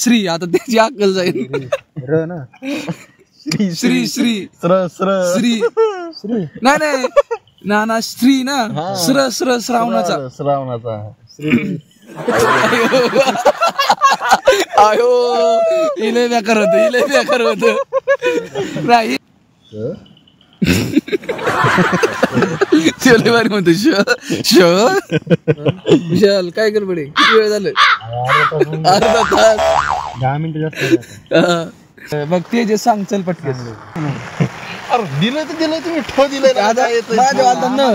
श्री आता त्याची अक्कल जाईल र ना श्री श्री श्र श्र श्री श्री नाही नाना श्री ना श्र श्रावणाचा श्रावणाचा आयो इले बेकार होत नाही चले बारी म्हणतो विशाल काय कर बडे किती वेळ झालं अर्धा तास 10 मिनिटं जास्त बघ ते जे सांग चल पटकेस दिलं तुम्ही ठो दिलंय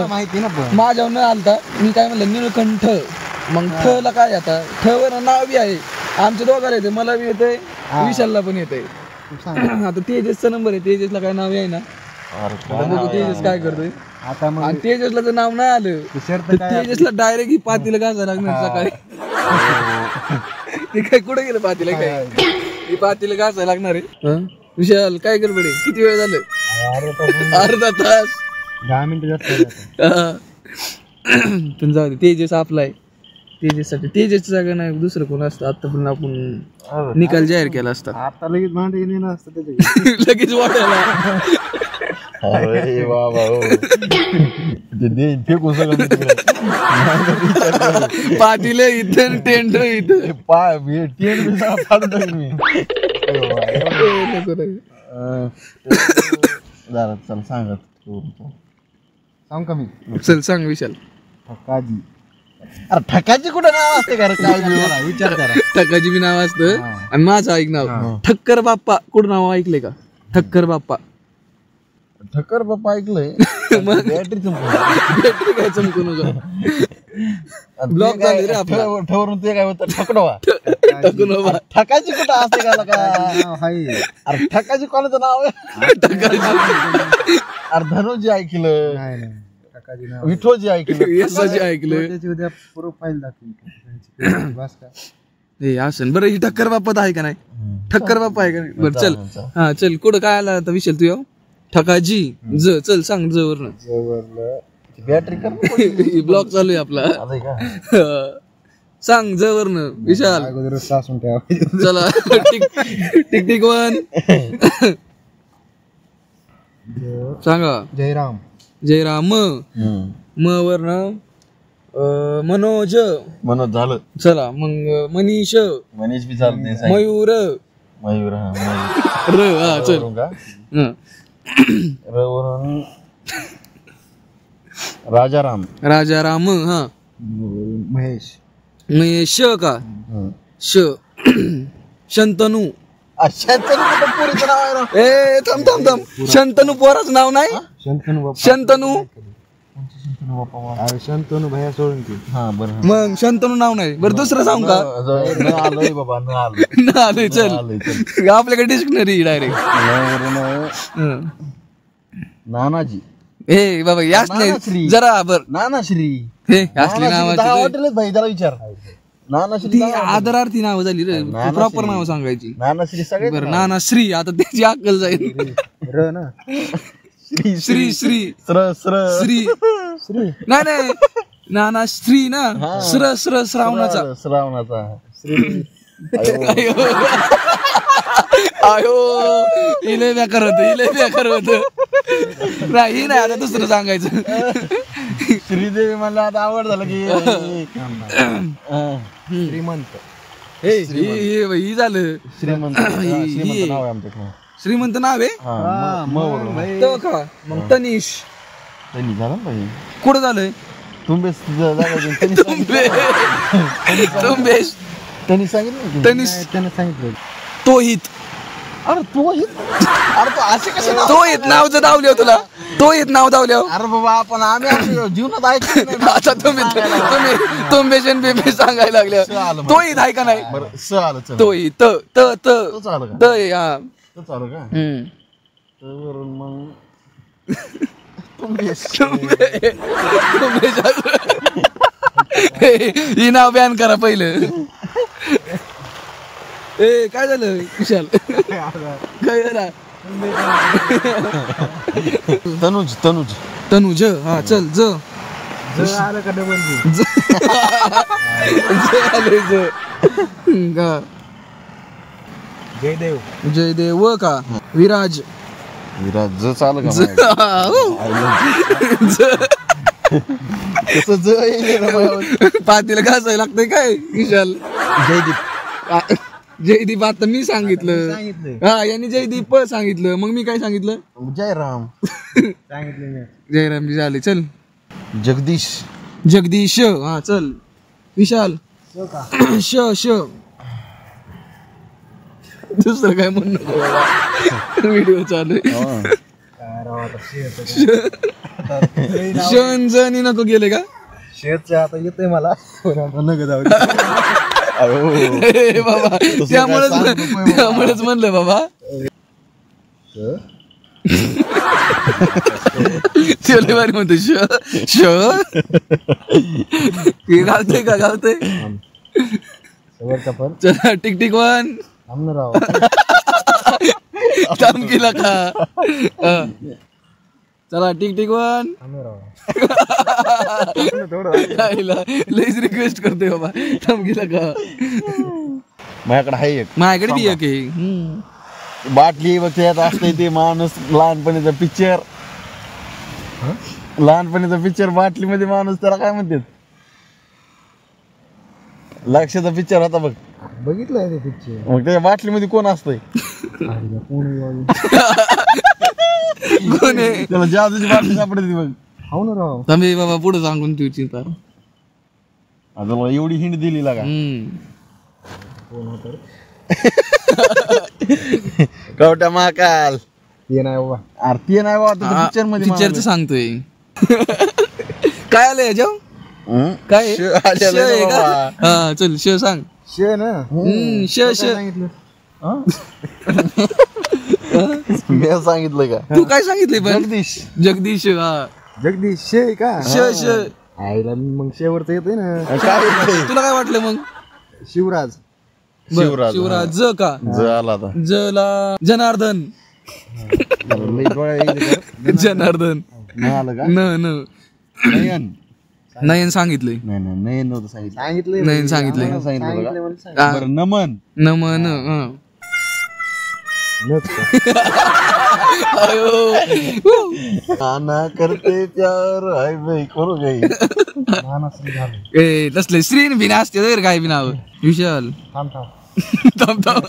माहिती ना पण माझ्यावर न आलता मी काय म्हणलं निळकंठ मग ठ ला काय आता ठ वर नाव बी आहे आमच्या दोघांना येते मला बी येतंय विशालला पण येतंय आता तेजसचा नंबर आहे तेजसला काय नाव आहे ना बघू तेजस काय करतोय आता मग आणि तेजसला जर नाव नाही आलं तर तेजसला डायरेक्ट ही पातीला घासायला लागणार सकाळी ते काय कुठे गेलं पातीला काय ही पातीला घासायला लागणार आहे विशाल काय कर बडे किती वेळ झालं अर्धा तास 10 मिनिटं जास्त पण जाऊ दे तेजस आपला आहे तेजससाठी तेजसची जागा नाही दुसरं कोण असतं आतापर्यंत आपण निकाल जाहीर केला असता आता लगेच भांडे येणं असतं त्याच्या लगेच वाटायला अरे वा फेकून सगळं पाटील इथं टेंट इथं टेंट फाडून टाकेन मी जरा चल सांगत सांग का मी चल सांग विशाल काजी अरे ठकाची कुठं नाव असते का रे? काय विचार करा ठक्काची बी नाव असतं आणि माझं ऐक नाव ठक्कर बाप्पा कुठं नाव ऐकले का ठक्कर बाप्पा ठक्कर बाप्पा ऐकलंय बॅटरी बॅटरी काय चमकू नका ब्लॉक झाले रे आपला ठेवरून ते काय होतं ठकडवा टाकून बाबा ठकाची कुठं असते का अरे ठकाची कोणाचं नाव आहे अरे धनुजी ऐकलं नाही विठोजी ऐकलं यशाची ऐकलं त्याची उद्या प्रोफाईल दाखवून बस का हे असं बरं ही ठक्कर बाप्पा आहे का नाही ठक्कर बाप्पा आहे का नाही बरं चल हा चल कुठं काय आला आता विशाल तू येऊ ठकाजी ज चल सांग ज वरनं बॅटरी कर ब्लॉक चालू आहे आपला सांग ज वरनं विशाल अगोदर सासून ठेवा चला टिक टिक वन सांगा जयराम जयराम म वरनं मनोज मनोज झालं चला मग मनीष मनीष बी चालत नाही मयूर मयूर र हा चल हं. वरून राजाराम राजाराम हा महेश महेश का श शंतनू पोरीचं नाव आहे ना ए थांब थांब थांब शंतनू पोराचं नाव नाही शंतनू बाप्पा शंतनू अरे शंतनू भैया सोडून की हा बरं मग शंतनू नाव नाही बरं दुसरं सांग का न आलोय बाबा न आलोय ना आलोय चल आपल्याकडे डिक्शनरी डायरेक्ट नानाजी ए बाबा याच नाही जरा बर नानाश्री हे असली नावाची हॉटेल भाई त्याला विचार नानाश्री ती आदरार्थी नाव झाली रे प्रॉपर नाव सांगायची नानाश्री सगळे बरं नाना श्री आता त्याची अक्कल जाईल र ना श्री श्री श्र श्र श्री श्री नाही नाना श्री ना श्र श्रावणाचा श्रावणाचा आयो इले बेकार होत नाही आता दुसरं सांगायचं श्रीदेवी मला आता आवड झालं की श्रीमंत ही झालं श्रीमंत नाव आहे आमच्याकडे श्रीमंत नाव आहे तो का मग तनिष त्यांनी झालं पाहिजे कुठं झालंय तुंबेश तुंबेश त्यांनी सांगितलं तनिष त्यानं सांगितलं तोहित अरे तू असे कसे तो येत नाव जर दावले तुला तो येत नाव दावले अरे बाबा आपण आम्ही जीवनात ऐकलं आता तुम्ही बेबी सांगायला लागल्या तो येत आहे का नाही बरं स आलं चल तो येत तोच आलं का हा तोच आलं का वरून मग ही नाव बॅन करा पहिलं ए काय झालं विशाल काय झालं तनुज तनुज हा चल ज आलं का डबल जयदेव जयदेव व का विराज विराज ज चालू का कसं ज येईल रे बाबा? पातीला घासायला लागतंय काय विशाल जयदीप जयदीप आता मी सांगितलं सांगितलं हा यांनी जयदीप सांगितलं मग मी काय सांगितलं जयराम सांगितलं मी जयरामजी झाले चल जगदीश जगदीश हा चल विशाल श श दुसरं काय म्हणू नको बाबा व्हिडिओ चालू आहे काय राव आता शेत शन जणी नको गेले का शेतचं आता येतंय मला नग जाऊ ए बाबा त्यामुळेच म्हणलं बाबा तेवढे भारी म्हणतो श श गावतंय का गावतंय पण चला टिक टिक वन थांबणार राव धमकीला का हा. चला टिक टिक वन थांबणार राव लईच रिक्वेस्ट करतोय बाबा धमकीला का माझ्याकडे आहे एक माझ्याकडे बी एक आहे बाटली बघ त्यात असते ते माणूस लहानपणीचा पिक्चर लहानपणीचा पिक्चर बाटलीमध्ये माणूस त्याला काय म्हणतात लक्षाचा पिक्चर होता बघ बघितलंय ते पिक्चर मग त्याच्या बाटलीमध्ये कोण असतंय कोण आहे त्याला जादूची बाटली सापडते बघ हाव ना राव थांबे बाबा पुढे सांगून तू चिंता आता मला एवढी हिंड दिली लागा कोण होतं कवट्या महाकाल ते नाही बाबा आरती नाही बाबा पिक्चर मध्ये पिक्चरचं सांगतोय काय आलं याच्यावर काय आहे? श आहे का? हा चल श सांग शे ना श श सांगितलं मी सांगितलं का तू काय सांगितलंय पण जगदीश जगदीश हा जगदीश शे का श श आईला मग शेवरचं येतोय ना काय तुला काय वाटलं मग शिवराज बरं, शिवराज, शिवराज ज का ज आला आता ज ला जनार्दन लई डोळ्या येईल का? जनार्दन नाही आलं का न न नयन नयन सांगितलंय नाही नाही नयन नव्हतं सांगितलं सांगितलंय नयन सांगितलंय नयन सांगितलं का? म्हणून सांगितलं. हा, बरं नमन नमन हा. नच का? अयो. आना करते प्यार हाय बाई करू गई लहान असं झालं ए तसले श्रीन बिना असते तर काय बिना विशाल थांब थांब थांब थांब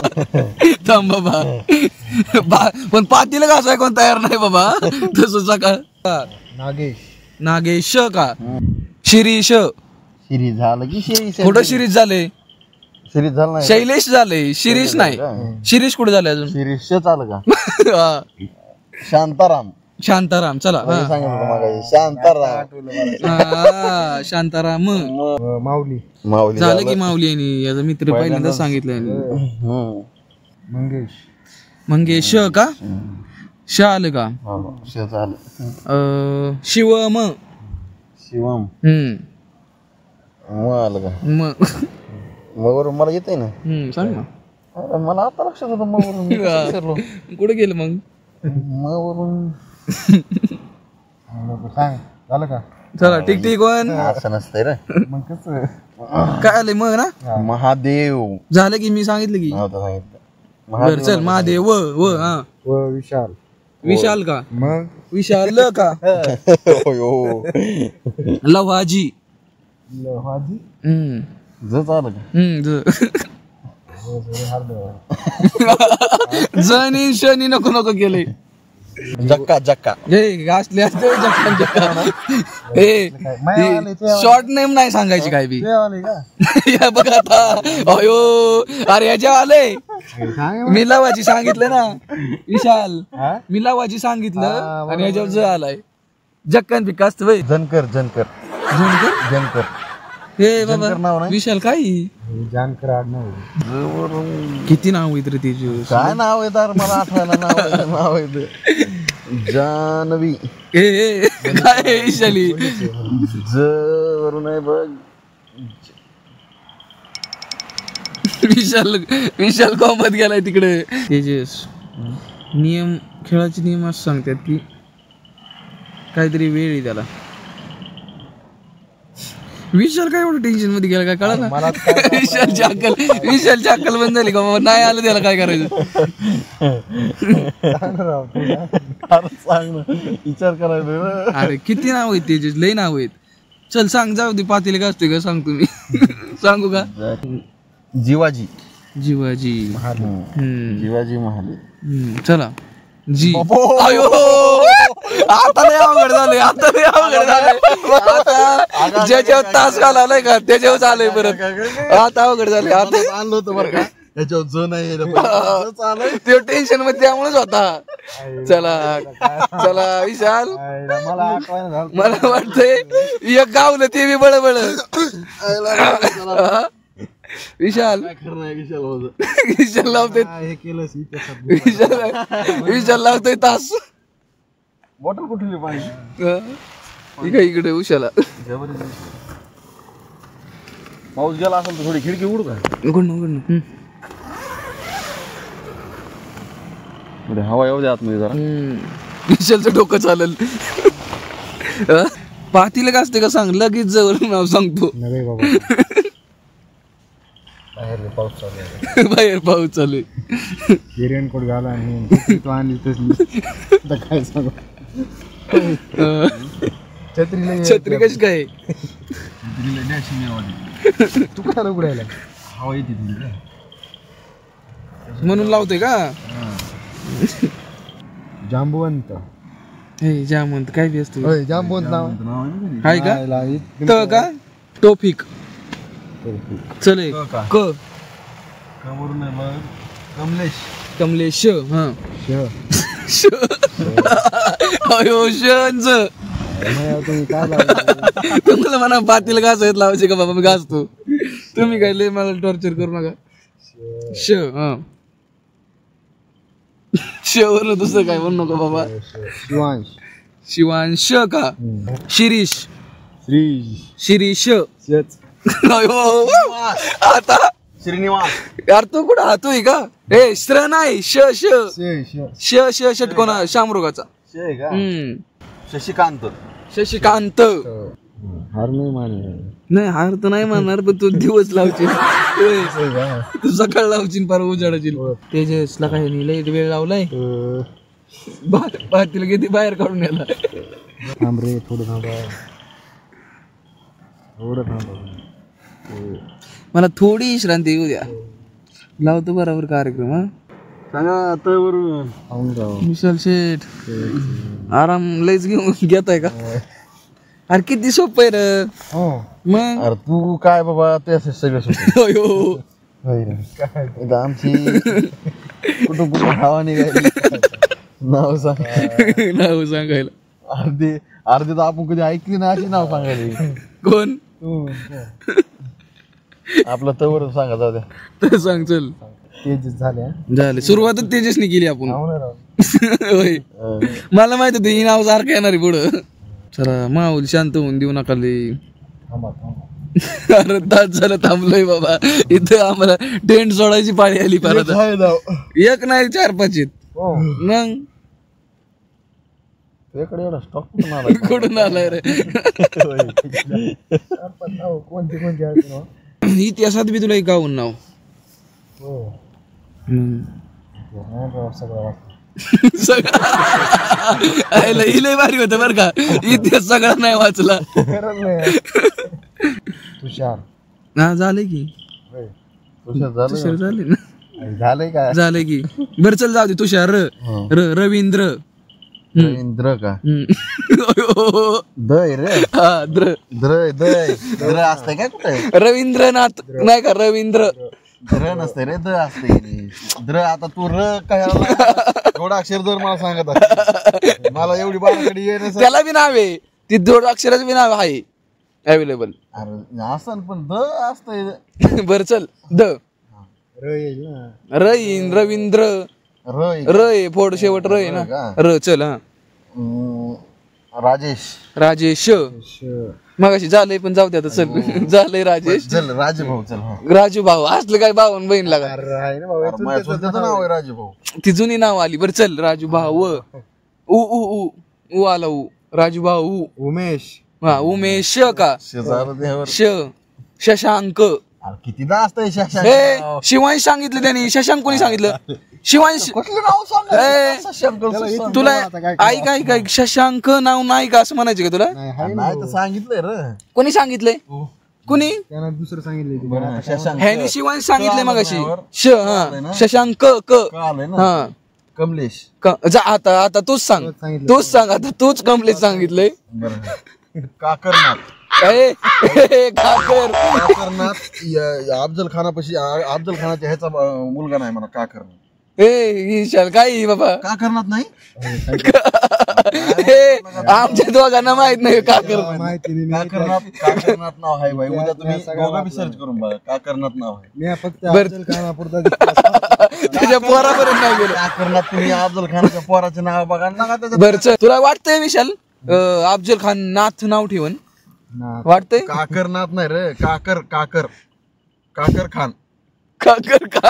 थांब बाबा पण पातीला घासाय कोण तयार नाही बाबा तसं सकाळ नागेश नागेश का शिरीष शिरी झालं की शिरी कुठं शिरीष झाले शिरी झालं नाही शैलेश झाले शिरीष नाही शिरीष कुठे झाले अजून शिरीष आलं का हा. शांताराम शांताराम चला हा. सांगितलं होतं मगाशी. शांताराम हा, शांताराम माऊली माऊली झालं की माऊली यांनी याचा मित्र पहिल्यांदा सांगितलं यांनी. हम्म. मंगेश मंगेश का श आलं का हो, शेत आलं शिवम शिवम मग आलं का मग वरून मला येतंय ना सांग ना अरे मला आता लक्षात होतं मग वरून मी कसं विसरलो. कुठे गेलं मग मग वरून सांग झालं का चला ठीक ठीक वन असं नसतंय रे मग कसं काय आलंय मग ना महादेव झालं की मी सांगितलं की नव्हतं सांगितलं बर चल महादेव व हा व विशाल विशाल का मग विशाल का होय, हो. लव्हाजी लहाजी जच आलं का जनी शनी नको नको केले जक्का जक्का घासले असते जक्का जक्का ए शॉर्ट नेम नाही सांगायची काय बी या बघ आता अयो अरे याच्या आले मी लावाची सांगितलं ना विशाल मी लावाची सांगितलं आणि याच्यावर ज आलाय जक्कन पिकास्त वय जनकर जनकर जनकर हे नाव बाबा नाही? विशाल काय जानकर आडनाव किती नाव आहेत रे त्याचे काय नाव आहे तर मला आठवायला नाव आहे ते. जानवी ए काय आहे विशाली ज वरून आहे बघ विशाल विशाल कॉमत गेलाय तिकडे तेजस नियम खेळाचे नियम असं सांगतात की काहीतरी वेळ आहे त्याला विशाल काय एवढं टेन्शन मध्ये गेला काय कळा ना मला काय विशालची अक्कल बंद झाली का बाबा नाही आलं त्याला काय करायचं सांग ना विचार करायला अरे किती नाव आहेत त्याचे लय नाव आहेत चल सांग जाऊ दे पातेले का असते का सांग तुम्ही सांगू का जीवाजी जीवाजी जीवाजी महाले चला जी अयो आता लय अवघड झालंय आता लय अवघड झालंय आता ज्याच्यावर तास घालावलाय का त्याच्यावर चालय परत आता अवघड झालंय आता आणलं होतं बरं का त्याच्यावर जो नाही ते टेन्शन मध्ये त्यामुळेच होता चला चला विशाल मला आठवायला झालं मला वाटतंय एक गावलं ते बी बळबळ विशाल विशाल लावतोय हे केलं विशाल लावतोय तास बॉटल कुठली पाहिजे इकडे उशाला पाऊस गेला असेल तर थोडी खिडकी उडू का उघडणं हवा येऊ द्या आतमध्ये जरा विशालचं डोकं चालेल पातीला का असते का सांग लगेच जवळ नाव सांगतो नव्हे बाबा बाहेर पाऊस चालू आहे बाहेर पाऊस चालू आहे रेनकोट घाला आणि तू आणली तसली काय सांगू छत्री कशी काय तू काय उघडायला हवा येते तुझी म्हणून लावतोय का जांबुवंत हे जामवंत काय बी असतो जांबुवंत नाव हाय का त का टोफिक चले क कमलेश कमलेश हा श अयो शंच तुम्ही काय तुम्हाला म्हणा पातील घासायत लावायचे का बाबा मी घासतो तुम्ही काय लय मला टॉर्चर करू नका श हा श वरनं दुसरं काय म्हणू नका बाबा शिवांश शिवांश का शिरीष शिरीष अयो आता श्रीनिवास यार तू कुठं हातोय का ए श्र नाही श श श श षटकोना शामरुगाचा शशिकांत शशिकांत हार नाही माने नाही हार तर नाही मानणार पण तू दिवस लावशील तू सकाळ लावशील पार उजाडाशील तेजसला काय नाही लय वेळ लावलाय तिला किती बाहेर काढून याला थांब रे थोडं थांबा मला थोडी विश्रांती येऊ द्या लावतो बरोबर कार्यक्रम हा सांगा आता बरोबर विशाल शेठ आराम लयच घेऊन घेताय का अरे किती सोपं आहे रे मग अरे तू काय बाबा ते असं सगळं अयो आमची कुठं हवा निघाली नाव सांग नाव सांगायला अर्धे तर आपण कधी ऐकली ना अशी नाव सांगायला कोण आपलं तवर सांगा जाऊ द्या तर सांग चल तेजस झाले सुरुवातच तेजसने केली आपण होय मला माहित होतं ही नाव सारखं येणार आहे पुढं चला माऊल शांत होऊन देऊ नका लय अरे तास झालं थांबलोय बाबा इथं आम्हाला टेंट सोडायची पाळी आली परत एक नाही 4-5 आहेत मग स्टॉक कुठून आलाय रे इतिहासात बी तुला एक गावून नाव लय भारी होतं बरं का इतिहास सगळा नाही वाचला तुषार हा झालंय की तुषार झाले ना झालंय काय झालंय की बरं चल जाऊ दे तुषार रवींद्र रवींद्र का दय रे हा द्र द्र असतंय काय कुठे रवींद्रनाथ नाही का रवींद्र द्र नसते रे द असते द्र आता तू र काय एवढा अक्षर जर मला सांगत आहे मला एवढी बाराकडे ये त्याला बी नाव आहे ती दोन अक्षराचं बी नाव आहे अवेलेबल अरे असं पण द असतंय बर चल द रईन रवींद्र र फोड शेवट र ना र चल हा राजेश मगाशी झालंय पण जाऊ द्या चल झालंय राजेश चल राजूभाऊ चल राजू भाऊ असलं काय भावन बहीण लागा नाव आहे राजूभाऊ ती जुनी नाव आली बरं चल राजू भाऊ उ उ उ उ आला उ राजू भाऊ उमेश हा उमेश का शेजार देवर शशांक. अरे कितीदा असतंय शशांक हे नाव? शिवांश सांगितलं त्यांनी, शशांक कोणी सांगितलं? शिवांश. कुठलं नाव सांग ए, शशांक तुला ऐक ऐक शशांक नाव नाही का असं म्हणायचं का तुला? नाही तर सांगितलंय रे कोणी सांगितलंय? कुणी? त्यांना दुसरं सांगितलं बरं, शशांक ह्यानी शिवांश सांगितलंय मगाशी. आलंय ना? शशांक क आलंय ना हा कमलेश. जा आता तूच सांग, तूच सांग आता, तूच कम्प्लीट सांगितलंय. बरं काकरनाथ. काकर अफजल खानापाशी अफजल खानाच्या ह्याचा मुलगा नाही म्हणा काकरनाथ. विशाल काय बाबा काकरनाथ नाही आमच्या दोघांना माहित नाही काकर. काकरनाथ नाव आहे भाई. उद्या तुम्ही दोघं बी सर्च करून बघा. काकरनाथ नाव आहे. मी फक्त बरं. त्याच्या पोरापर्यंत नाही गेलो. काकरनाथ तुम्ही अफजल खानाच्या पोराचे नाव बघा ना त्याच्यात. बरं चल, तुला वाटतंय विशाल अफजल खान नाथ नाव ठेवून वाटतंय? काकरनाथ नाही रे काकर काकर काकर खान काकर का?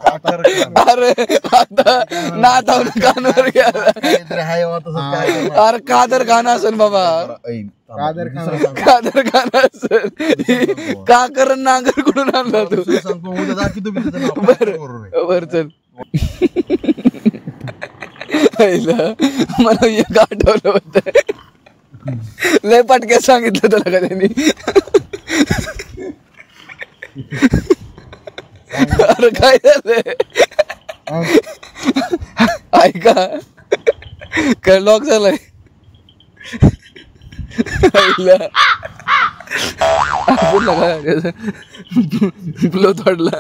काकर खान. अरे आता नाथ कानवर गेला. काहीतरी आहे बा तसं काय करणार. अरे कादर खान असेल बाबा, ऐ, कादर खान. दुसरं सांगतो. कादर खान असेल. काकर नागर कुठून आणला तू? दुसरं सांगतो उद्या दाखवतो मी त्याचं नाव. बरोबर आहे. बर चल. मला एक आठवलं होत, लय पटक्यात सांगितलं तुला का त्यांनी. अरे काय झालंय ऐका, काय लॉक झालाय बोलला काय फ्लो तोडला.